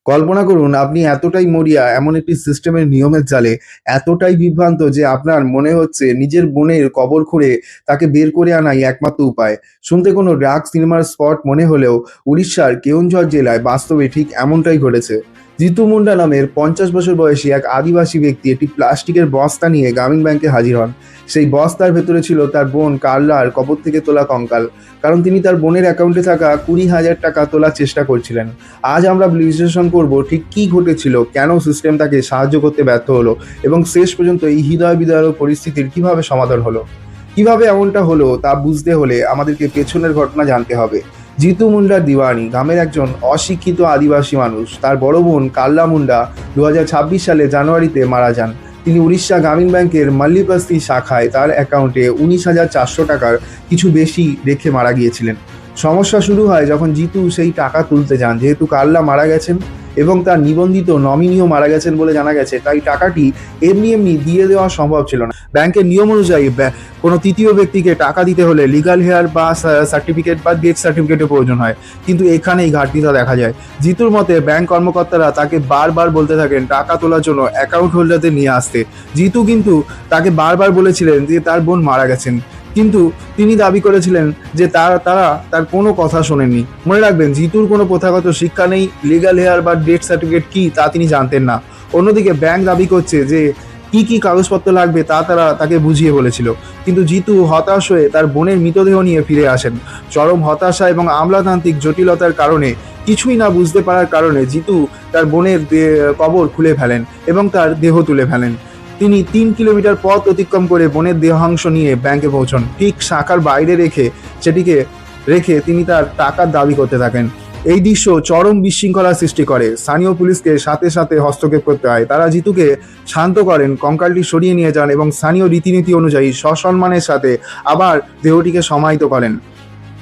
কল্পনা করুন আপনি এতটাই মরিয়া এমন একটি সিস্টেমের নিয়মের জালে, এতটাই বিভ্রান্ত যে আপনার মনে হচ্ছে নিজের বোনের কবর খুঁড়ে তাকে বের করে আনাই একমাত্র উপায়। শুনতে কোনো ডার্ক সিনেমার স্পট মনে হলেও উড়িষ্যার কেওনঝড় জেলায় বাস্তবে ঠিক এমনটাই ঘটেছে। জিতু মুন্ডা নামের 50 বছর বয়সী এক আদিবাসী ব্যক্তি একটি প্লাস্টিকের বস্তা নিয়ে গ্রামীণ ব্যাংকে হাজির হন। সেই বস্তার ভেতরে ছিল তার বোন কার্লার কবর থেকে তোলা কঙ্কাল। কারণ তিনি তার বোনের অ্যাকাউন্টে থাকা 20,000 টাকা তোলার চেষ্টা করছিলেন। আজ আমরা বিশ্লেষণ করব ঠিক কী ঘটেছিল, কেন সিস্টেম তাকে সাহায্য করতে ব্যর্থ হলো এবং শেষ পর্যন্ত এই হৃদয় বিদারক পরিস্থিতির কিভাবে সমাধান হলো। কিভাবে এমনটা হলো তা বুঝতে হলে আমাদেরকে পেছনের ঘটনা জানতে হবে। জিতু মুন্ডার দিওয়ানি গ্রামের একজন অশিক্ষিত আদিবাসী মানুষ। তার বড় বোন কাল্লা মুন্ডা 2026 সালে জানুয়ারিতে মারা যান। তিনি উড়িষ্যা গ্রামীণ ব্যাংকের মাল্লিপাস্তি শাখায় তার অ্যাকাউন্টে 19,400 টাকার কিছু বেশি রেখে মারা গিয়েছিলেন। সমস্যা শুরু হয় যখন জিতু সেই টাকা তুলতে যান। যেহেতু কাল্লা মারা গেছেন এবং তার নিবন্ধিত নমিনিও মারা গেছেন বলে জানা গেছে, তাই টাকাটি এমনি এমনি দিয়ে দেওয়া সম্ভব ছিল না। ব্যাংকের নিয়ম অনুযায়ী কোনো তৃতীয় ব্যক্তিকে টাকা দিতে হলে লিগাল হেয়ার বা সার্টিফিকেট বা ডেথ সার্টিফিকেটের প্রয়োজন হয়, কিন্তু এখানেই ঘাটতিটা দেখা যায়। জিতুর মতে ব্যাংক কর্মকর্তারা তাকে বারবার বলতে থাকেন টাকা তোলার জন্য অ্যাকাউন্ট হোল্ডারদের নিয়ে আসতে। জিতু কিন্তু তাকে বারবার বলেছিলেন যে তার বোন মারা গেছেন, কিন্তু তিনি দাবি করেছিলেন যে তারা তার কোনো কথা শোনেননি। মনে রাখবেন, জিতুর কোনো প্রথাগত শিক্ষা নেই, লিগাল হেয়ার বা ডেথ সার্টিফিকেট কি তা তিনি জানতেন না। অন্যদিকে ব্যাংক দাবি করছে যে কি কি কাগজপত্র লাগবে তা তারা তাকে বুঝিয়ে বলেছিল, কিন্তু জিতু হতাশ হয়ে তার বোনের মৃতদেহ নিয়ে ফিরে আসেন। চরম হতাশা এবং আমলাতান্ত্রিক জটিলতার কারণে, কিছুই না বুঝতে পারার কারণে জিতু তার বোনের কবর খুলে ফেলেন এবং তার দেহ তুলে ফেলেন। তিনি 3 কিলোমিটার পথ অতিক্রম করে বোনের দেহাংশ নিয়ে ব্যাংকে পৌঁছন। ঠিক শাখার বাইরে সেটিকে রেখে তিনি তার টাকার দাবি করতে থাকেন। এই দৃশ্য চরম বিশৃঙ্খলা সৃষ্টি করে। স্থানীয় পুলিশকে সাথে সাথে হস্তক্ষেপ করতে হয়। তারা জিতুকে শান্ত করেন, কঙ্কালটি সরিয়ে নিয়ে যান এবং স্থানীয় রীতিনীতি অনুযায়ী সসম্মানের সাথে আবার দেহটিকে সমাহিত করেন।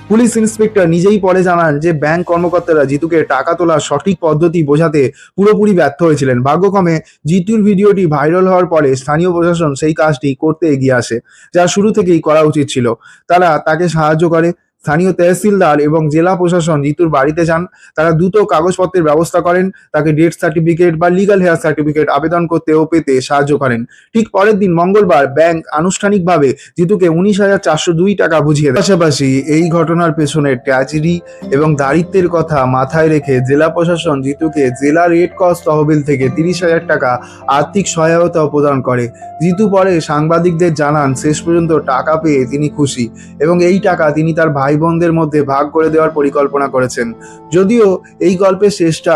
পুলিশ ইন্সপেক্টর নিজেই পরে জানান যে ব্যাংক কর্মকর্তারা জিতুকে টাকা তোলার সঠিক পদ্ধতি বোঝাতে পুরোপুরি ব্যর্থ হয়েছিলেন। ভাগ্যক্রমে জিতুর ভিডিওটি ভাইরাল হওয়ার পরে স্থানীয় প্রশাসন সেই কাজটি করতে এগিয়ে আসে, যা শুরু থেকেই করা উচিত ছিল। তারা তাকে সাহায্য করে। স্থানীয় তহসিলদার এবং জেলা প্রশাসন জিতুর বাড়িতে যান। তারা দ্রুত কাগজপত্রের ব্যবস্থা করেন, তাকে ডেথ সার্টিফিকেট বা লিগাল হেয়ার সার্টিফিকেট আবেদন করতে ও পেতে সাহায্য করেন। ঠিক পরের দিন মঙ্গলবার ব্যাংক আনুষ্ঠানিকভাবে জিতুকে 19,402 টাকা বুঝিয়ে দেয়। পাশাপাশি এই ঘটনার পেছনে ট্র্যাজেডি এবং দারিদ্র্যের কথা মাথায় রেখে জেলা প্রশাসন জিতুকে জেলা রেড ক্রস তহবিল থেকে 30,000 টাকা আর্থিক সহায়তা প্রদান করে। জিতু পরে সাংবাদিকদের জানান শেষ পর্যন্ত টাকা পেয়ে তিনি খুশি এবং এই টাকা তিনি তার ভাই বোনদের মধ্যে ভাগ করে দেওয়ার পরিকল্পনা করেছেন। যদিও এই গল্পের শেষটা